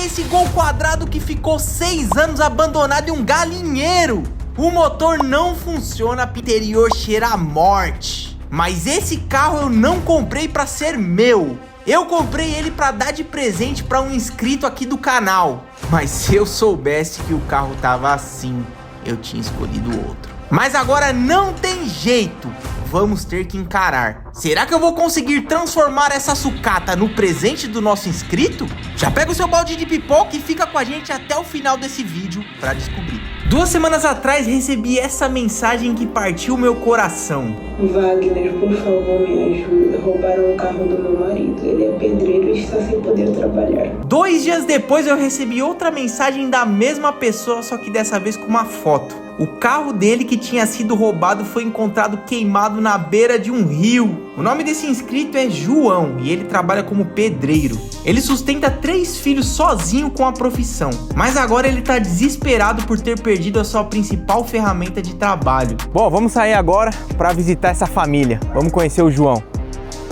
Comprei esse Gol quadrado que ficou 6 anos abandonado em um galinheiro. O motor não funciona, o interior cheira a morte. Mas esse carro eu não comprei pra ser meu. Eu comprei ele pra dar de presente pra um inscrito aqui do canal. Mas se eu soubesse que o carro tava assim, eu tinha escolhido outro. Mas agora não tem jeito. Vamos ter que encarar. Será que eu vou conseguir transformar essa sucata no presente do nosso inscrito? Já pega o seu balde de pipoca e fica com a gente até o final desse vídeo para descobrir. 2 semanas atrás recebi essa mensagem que partiu meu coração. Wagner, por favor, me ajuda. Roubaram o carro do meu marido. Ele é pedreiro e está sem poder trabalhar. 2 dias depois eu recebi outra mensagem da mesma pessoa, só que dessa vez com uma foto. O carro dele que tinha sido roubado foi encontrado queimado na beira de um rio. O nome desse inscrito é João e ele trabalha como pedreiro. Ele sustenta 3 filhos sozinho com a profissão, mas agora ele tá desesperado por ter perdido a sua principal ferramenta de trabalho. Bom, vamos sair agora para visitar essa família. Vamos conhecer o João.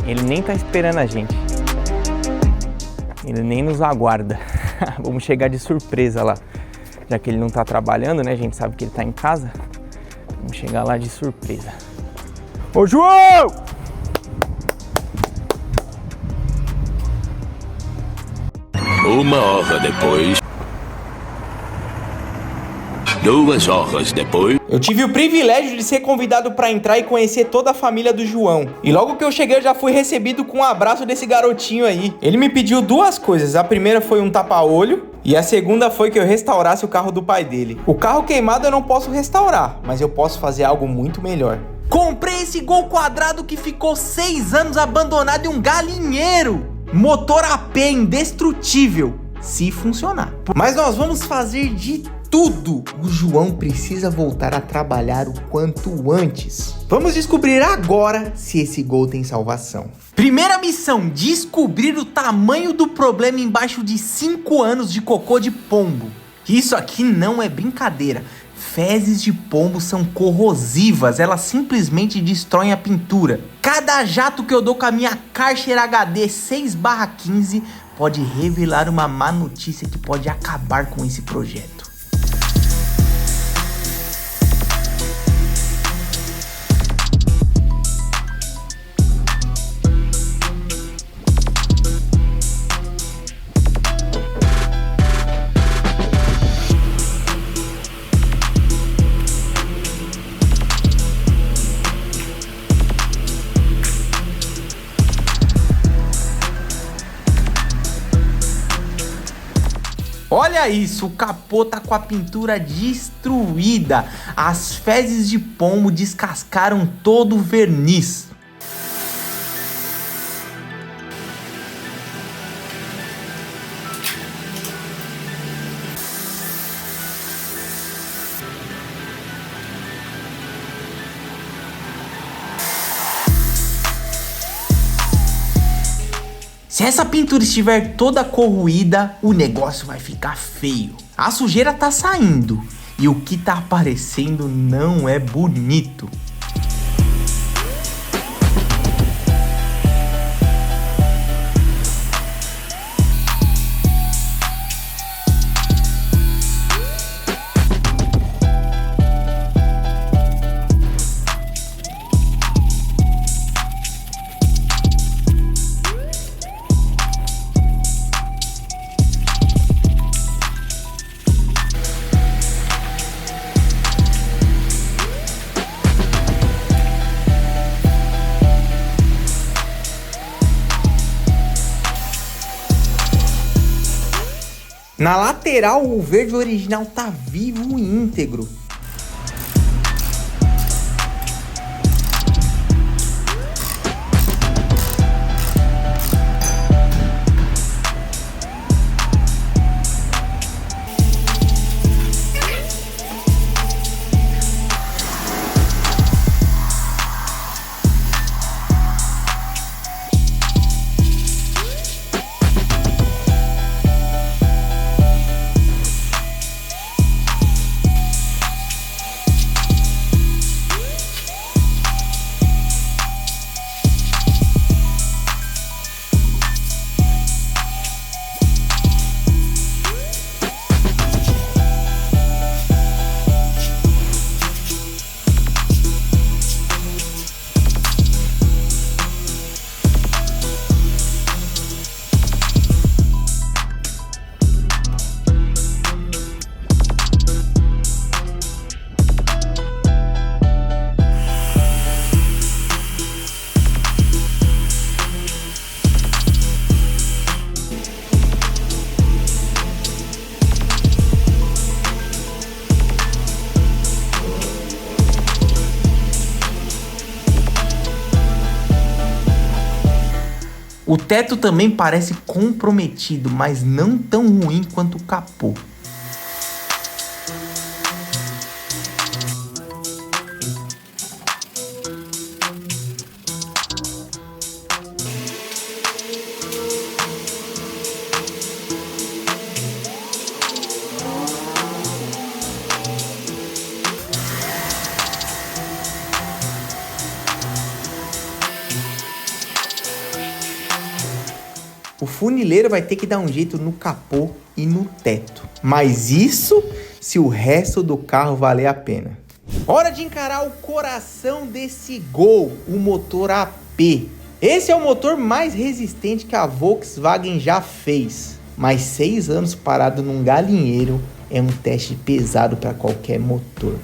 Ele nem tá esperando a gente. Ele nem nos aguarda. Vamos chegar de surpresa lá. Já que ele não tá trabalhando, né? A gente sabe que ele tá em casa. Vamos chegar lá de surpresa. Ô, João! Uma hora depois. 2 horas depois. Eu tive o privilégio de ser convidado para entrar e conhecer toda a família do João. E logo que eu cheguei eu já fui recebido com um abraço desse garotinho aí. Ele me pediu 2 coisas. A primeira foi um tapa-olho e a segunda foi que eu restaurasse o carro do pai dele. O carro queimado eu não posso restaurar, mas eu posso fazer algo muito melhor. Comprei esse Gol quadrado que ficou 6 anos abandonado em um galinheiro. Motor AP indestrutível, se funcionar. Mas nós vamos fazer de tudo. O João precisa voltar a trabalhar o quanto antes. Vamos descobrir agora se esse Gol tem salvação. Primeira missão, descobrir o tamanho do problema embaixo de 5 anos de cocô de pombo. Isso aqui não é brincadeira. Fezes de pombo são corrosivas, elas simplesmente destroem a pintura. Cada jato que eu dou com a minha Karcher HD 6/15 pode revelar uma má notícia que pode acabar com esse projeto. Olha isso, o capô tá com a pintura destruída. As fezes de pombo descascaram todo o verniz. Se essa pintura estiver toda corroída, o negócio vai ficar feio. A sujeira tá saindo e o que tá aparecendo não é bonito. Na lateral, o verde original tá vivo e íntegro. O teto também parece comprometido, mas não tão ruim quanto o capô. O funileiro vai ter que dar um jeito no capô e no teto. Mas isso se o resto do carro valer a pena. Hora de encarar o coração desse Gol, o motor AP. Esse é o motor mais resistente que a Volkswagen já fez. Mas 6 anos parado num galinheiro é um teste pesado para qualquer motor.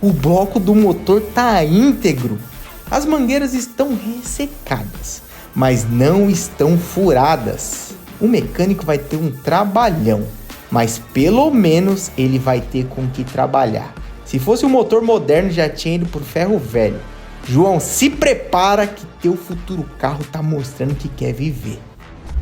O bloco do motor tá íntegro. As mangueiras estão ressecadas, mas não estão furadas. O mecânico vai ter um trabalhão, mas pelo menos ele vai ter com que trabalhar. Se fosse um motor moderno, já tinha ido pro ferro velho. João, se prepara que teu futuro carro tá mostrando que quer viver.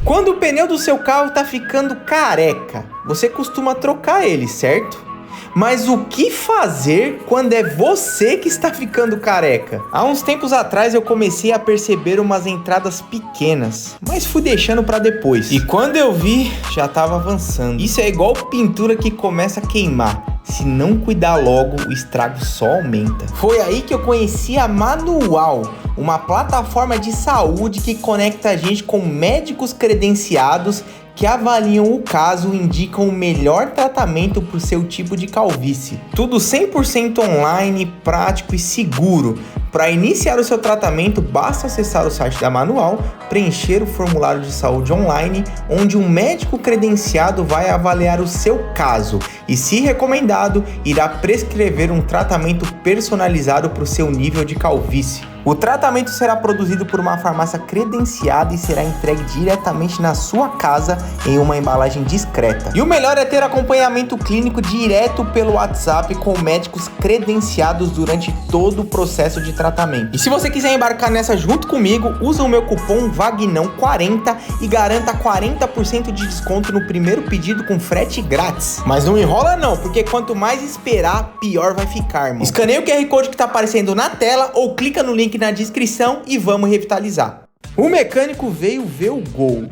Quando o pneu do seu carro tá ficando careca, você costuma trocar ele, certo? Mas o que fazer quando é você que está ficando careca? Há uns tempos atrás eu comecei a perceber umas entradas pequenas, mas fui deixando para depois. E quando eu vi, já estava avançando. Isso é igual pintura que começa a queimar. Se não cuidar logo, o estrago só aumenta. Foi aí que eu conheci a Manual, uma plataforma de saúde que conecta a gente com médicos credenciados que avaliam o caso e indicam o melhor tratamento para o seu tipo de calvície. Tudo 100% online, prático e seguro. Para iniciar o seu tratamento, basta acessar o site da Manual, preencher o formulário de saúde online, onde um médico credenciado vai avaliar o seu caso e, se recomendado, irá prescrever um tratamento personalizado para o seu nível de calvície. O tratamento será produzido por uma farmácia credenciada e será entregue diretamente na sua casa em uma embalagem discreta. E o melhor é ter acompanhamento clínico direto pelo WhatsApp com médicos credenciados durante todo o processo de tratamento. E se você quiser embarcar nessa junto comigo, usa o meu cupom VAGNÃO40 e garanta 40% de desconto no primeiro pedido com frete grátis. Mas não enrola não, porque quanto mais esperar, pior vai ficar, irmão. Escaneia o QR Code que tá aparecendo na tela ou clica no link na descrição e vamos revitalizar. O mecânico veio ver o Gol.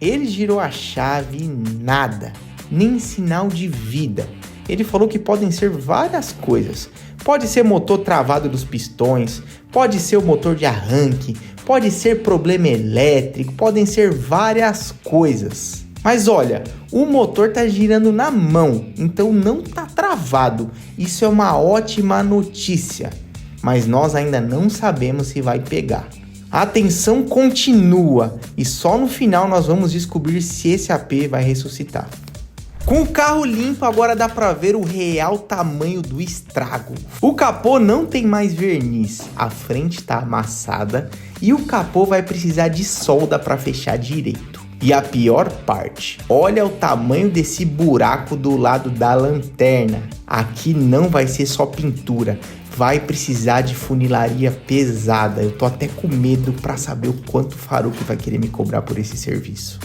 Ele girou a chave e nada, nem sinal de vida. Ele falou que podem ser várias coisas. Pode ser motor travado dos pistões, pode ser o motor de arranque, pode ser problema elétrico, podem ser várias coisas. Mas olha, o motor tá girando na mão, então não tá travado. Isso é uma ótima notícia. Mas nós ainda não sabemos se vai pegar. A tensão continua e só no final nós vamos descobrir se esse AP vai ressuscitar. Com o carro limpo, agora dá pra ver o real tamanho do estrago. O capô não tem mais verniz, a frente tá amassada e o capô vai precisar de solda para fechar direito. E a pior parte, olha o tamanho desse buraco do lado da lanterna. Aqui não vai ser só pintura, vai precisar de funilaria pesada. Eu tô até com medo para saber o quanto o Faruk vai querer me cobrar por esse serviço.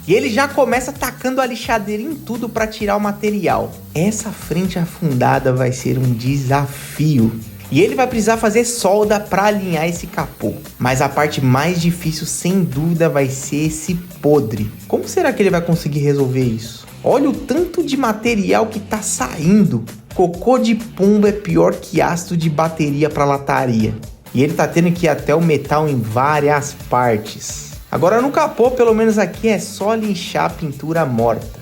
E ele já começa tacando a lixadeira em tudo para tirar o material. Essa frente afundada vai ser um desafio. E ele vai precisar fazer solda para alinhar esse capô. Mas a parte mais difícil, sem dúvida, vai ser esse podre. Como será que ele vai conseguir resolver isso? Olha o tanto de material que tá saindo. Cocô de pombo é pior que ácido de bateria para lataria. E ele tá tendo que ir até o metal em várias partes. Agora no capô, pelo menos aqui, é só lixar a pintura morta.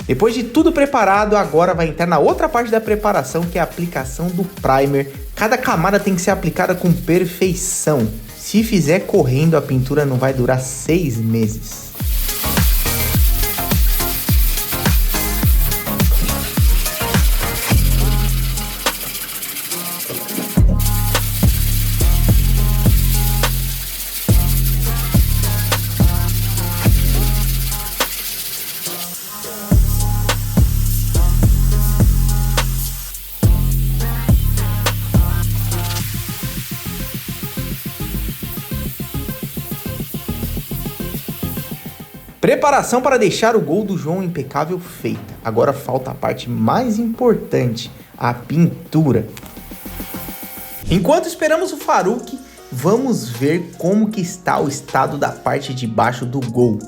Depois de tudo preparado, agora vai entrar na outra parte da preparação, que é a aplicação do primer. Cada camada tem que ser aplicada com perfeição. Se fizer correndo, a pintura não vai durar 6 meses. Preparação para deixar o Gol do João impecável feita. Agora falta a parte mais importante, a pintura. Enquanto esperamos o Faruk, vamos ver como que está o estado da parte de baixo do Gol.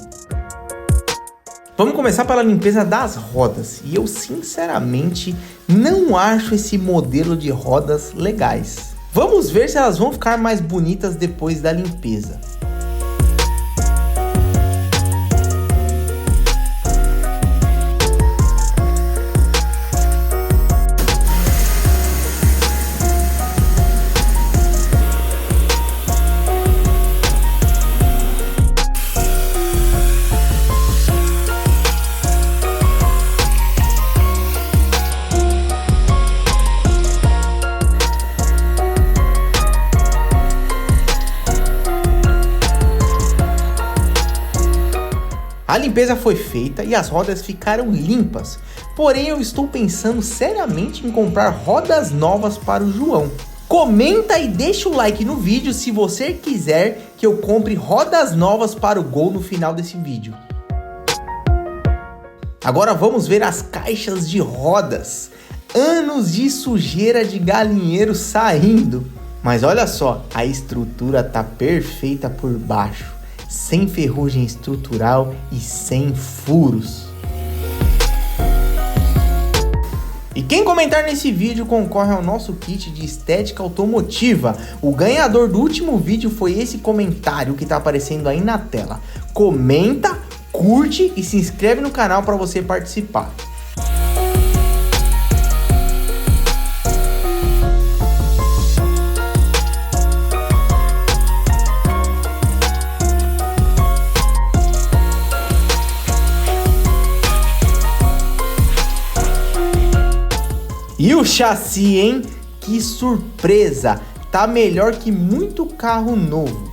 Vamos começar pela limpeza das rodas. E eu sinceramente não acho esse modelo de rodas legais. Vamos ver se elas vão ficar mais bonitas depois da limpeza. A limpeza foi feita e as rodas ficaram limpas, porém eu estou pensando seriamente em comprar rodas novas para o João. Comenta e deixa o like no vídeo se você quiser que eu compre rodas novas para o Gol no final desse vídeo. Agora vamos ver as caixas de rodas. Anos de sujeira de galinheiro saindo. Mas olha só, a estrutura tá perfeita por baixo. Sem ferrugem estrutural e sem furos. E quem comentar nesse vídeo concorre ao nosso kit de estética automotiva. O ganhador do último vídeo foi esse comentário que está aparecendo aí na tela. Comenta, curte e se inscreve no canal para você participar. E o chassi, hein? Que surpresa! Tá melhor que muito carro novo.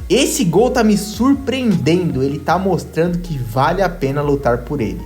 Esse gol tá me surpreendendo, ele tá mostrando que vale a pena lutar por ele.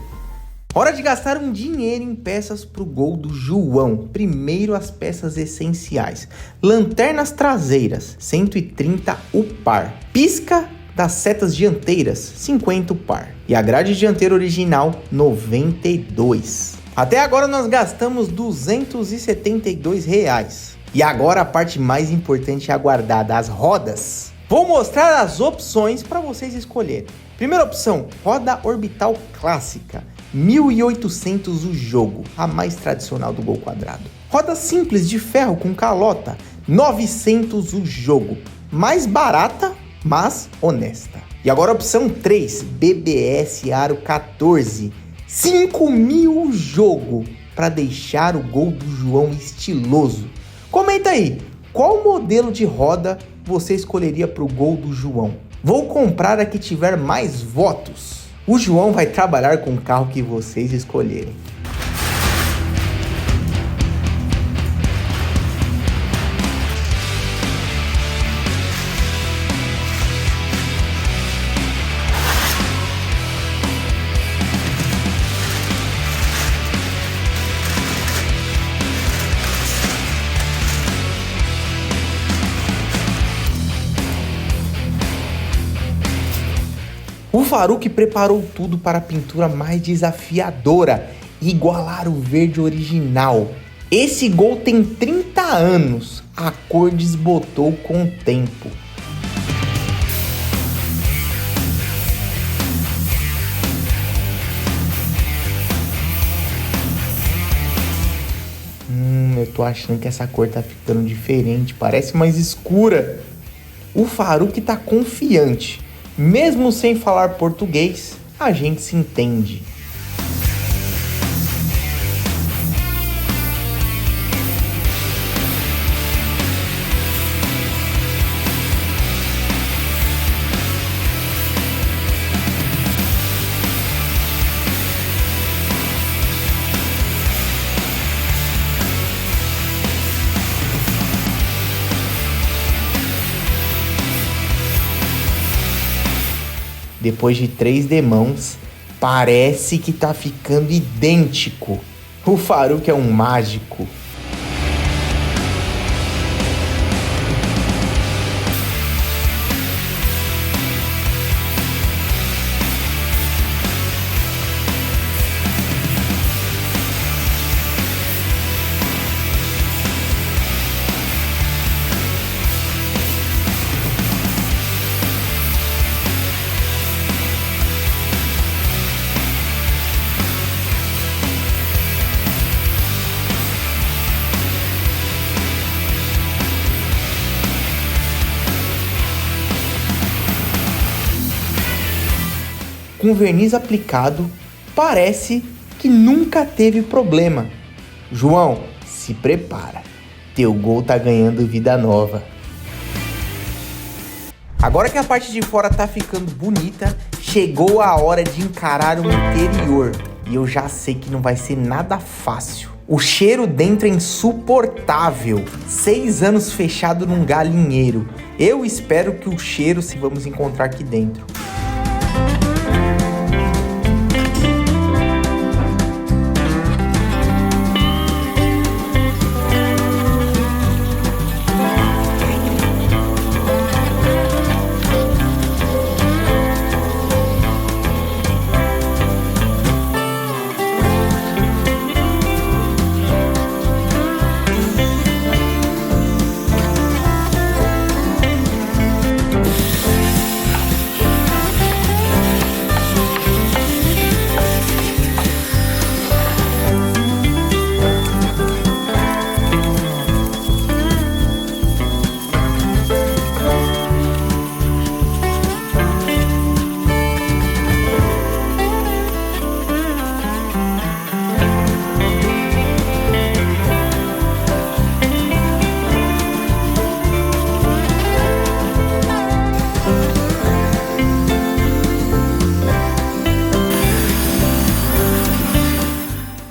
Hora de gastar um dinheiro em peças pro gol do João. Primeiro as peças essenciais. Lanternas traseiras, 130 o par. Pisca das setas dianteiras, 50 o par. E a grade dianteira original, 92. Até agora nós gastamos R$272. E agora a parte mais importante é aguardada, as rodas. Vou mostrar as opções para vocês escolherem. Primeira opção, roda orbital clássica. 1.800 o jogo, a mais tradicional do gol quadrado. Roda simples de ferro com calota, 900 o jogo, mais barata, mas honesta. E agora a opção 3, BBS Aro 14, 5.000 o jogo, para deixar o gol do João estiloso. Comenta aí, qual modelo de roda você escolheria para o gol do João? Vou comprar a que tiver mais votos. O João vai trabalhar com o carro que vocês escolherem. O Faruque preparou tudo para a pintura mais desafiadora, igualar o verde original. Esse gol tem 30 anos, a cor desbotou com o tempo. Eu tô achando que essa cor tá ficando diferente, parece mais escura. O Faruque tá confiante. Mesmo sem falar português, a gente se entende. Depois de 3 demãos, parece que tá ficando idêntico. O Faruque é um mágico. Com verniz aplicado, parece que nunca teve problema. João, se prepara, teu gol tá ganhando vida nova. Agora que a parte de fora tá ficando bonita, chegou a hora de encarar o interior. E eu já sei que não vai ser nada fácil. O cheiro dentro é insuportável. 6 anos fechado num galinheiro. Eu espero que o cheiro se vamos encontrar aqui dentro.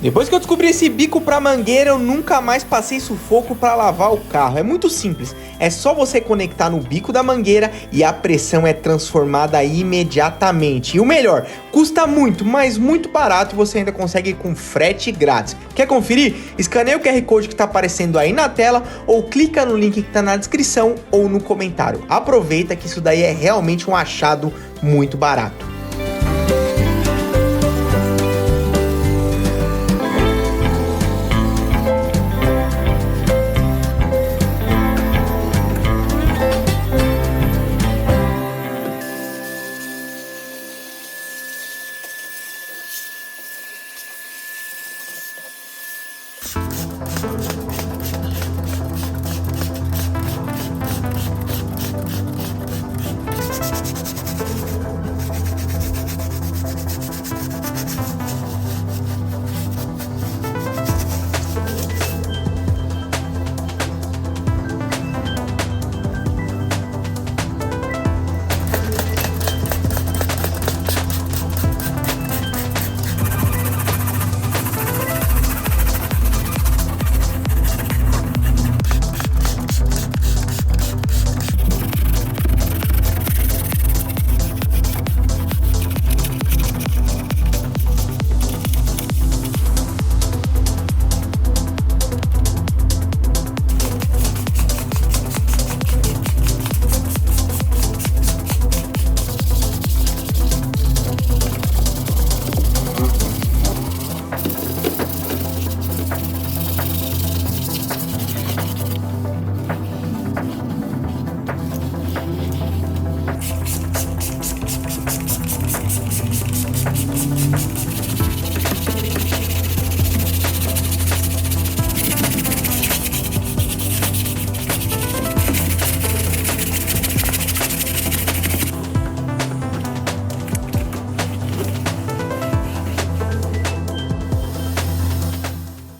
Depois que eu descobri esse bico pra mangueira, eu nunca mais passei sufoco pra lavar o carro. É muito simples, é só você conectar no bico da mangueira e a pressão é transformada imediatamente. E o melhor, custa muito, mas muito barato e você ainda consegue com frete grátis. Quer conferir? Escaneia o QR Code que tá aparecendo aí na tela ou clica no link que tá na descrição ou no comentário. Aproveita que isso daí é realmente um achado muito barato.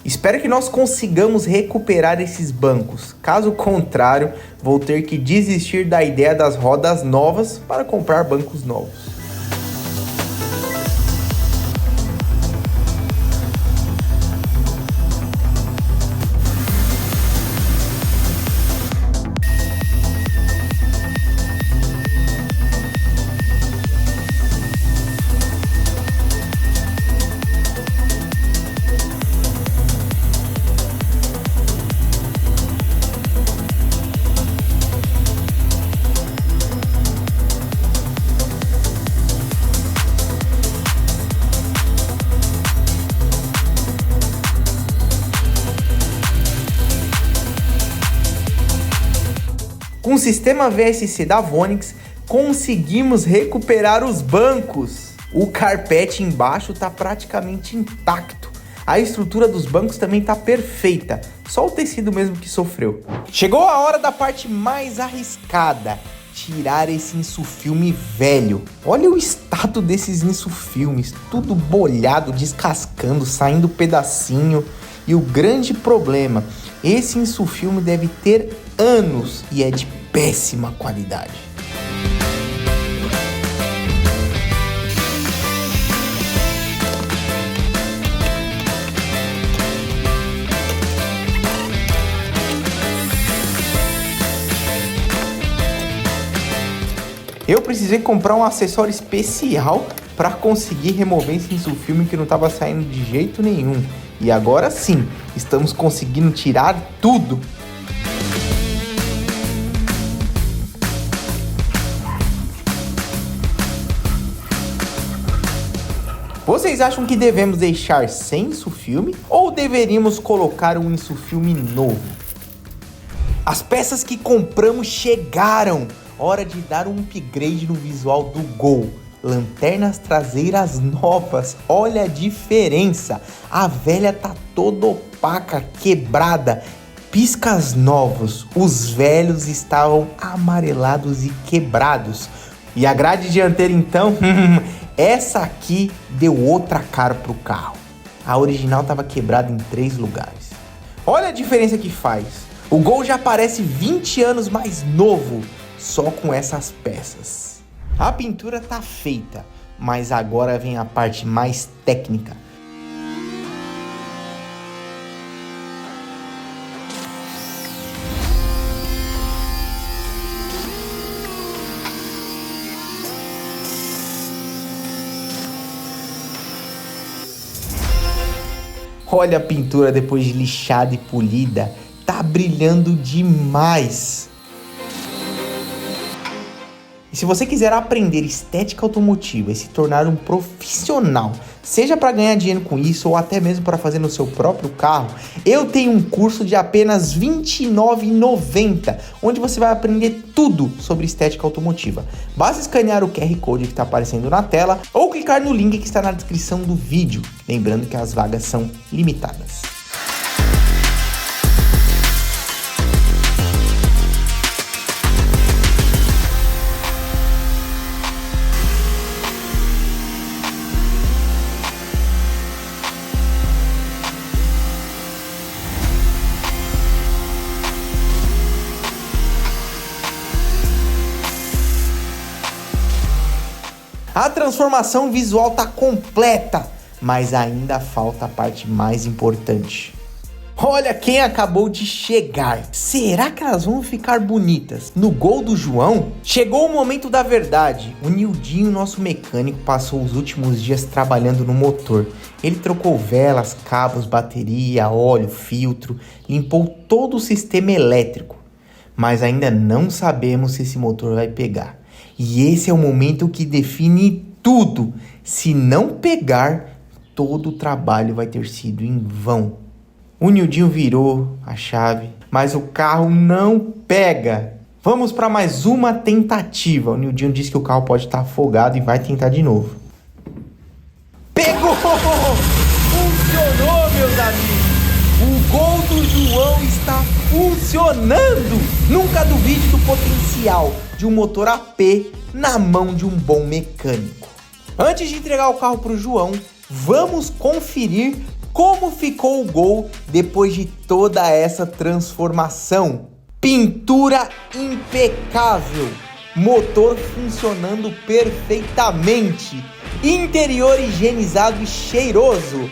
Espero que nós consigamos recuperar esses bancos. Caso contrário, vou ter que desistir da ideia das rodas novas para comprar bancos novos. Com o sistema VSC da Vonix, conseguimos recuperar os bancos. O carpete embaixo está praticamente intacto. A estrutura dos bancos também está perfeita, só o tecido mesmo que sofreu. Chegou a hora da parte mais arriscada, tirar esse insufilme velho. Olha o estado desses insufilmes, tudo bolhado, descascando, saindo pedacinho. E o grande problema, esse insufilme deve ter anos e é de péssima qualidade. Eu precisei comprar um acessório especial para conseguir remover esse insufilme que não estava saindo de jeito nenhum. E agora sim, estamos conseguindo tirar tudo. Vocês acham que devemos deixar sem insufilme ou deveríamos colocar um insufilme novo? As peças que compramos chegaram! Hora de dar um upgrade no visual do Gol. Lanternas traseiras novas, olha a diferença. A velha tá toda opaca, quebrada. Piscas novos, os velhos estavam amarelados e quebrados. E a grade dianteira então, essa aqui deu outra cara pro carro. A original tava quebrada em 3 lugares. Olha a diferença que faz. O Gol já parece 20 anos mais novo, só com essas peças. A pintura tá feita, mas agora vem a parte mais técnica. Olha a pintura depois de lixada e polida. Tá brilhando demais. E se você quiser aprender estética automotiva e se tornar um profissional, seja para ganhar dinheiro com isso ou até mesmo para fazer no seu próprio carro, eu tenho um curso de apenas R$ 29,90, onde você vai aprender tudo sobre estética automotiva. Basta escanear o QR Code que está aparecendo na tela ou clicar no link que está na descrição do vídeo. Lembrando que as vagas são limitadas. A transformação visual tá completa, mas ainda falta a parte mais importante. Olha quem acabou de chegar. Será que elas vão ficar bonitas no Gol do João? Chegou o momento da verdade. O Nildinho, nosso mecânico, passou os últimos dias trabalhando no motor. Ele trocou velas, cabos, bateria, óleo, filtro, limpou todo o sistema elétrico. Mas ainda não sabemos se esse motor vai pegar. E esse é o momento que define tudo. Se não pegar, todo o trabalho vai ter sido em vão. O Nildinho virou a chave, mas o carro não pega. Vamos para mais uma tentativa. O Nildinho disse que o carro pode estar afogado e vai tentar de novo. Pegou! Funcionou, meus amigos! O Gol do João está funcionando! Nunca duvide do potencial de um motor AP na mão de um bom mecânico. Antes de entregar o carro para o João, vamos conferir como ficou o Gol depois de toda essa transformação. Pintura impecável, motor funcionando perfeitamente, interior higienizado e cheiroso,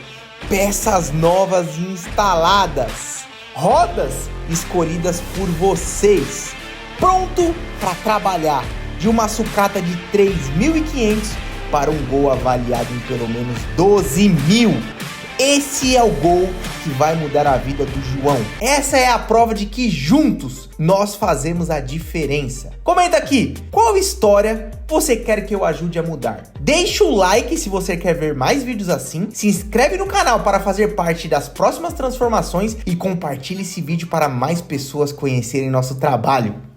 peças novas instaladas, rodas escolhidas por vocês, pronto para trabalhar de uma sucata de 3.500 para um Gol avaliado em pelo menos 12.000. Esse é o Gol que vai mudar a vida do João. Essa é a prova de que juntos nós fazemos a diferença. Comenta aqui, qual história você quer que eu ajude a mudar? Deixa o like se você quer ver mais vídeos assim, se inscreve no canal para fazer parte das próximas transformações e compartilhe esse vídeo para mais pessoas conhecerem nosso trabalho.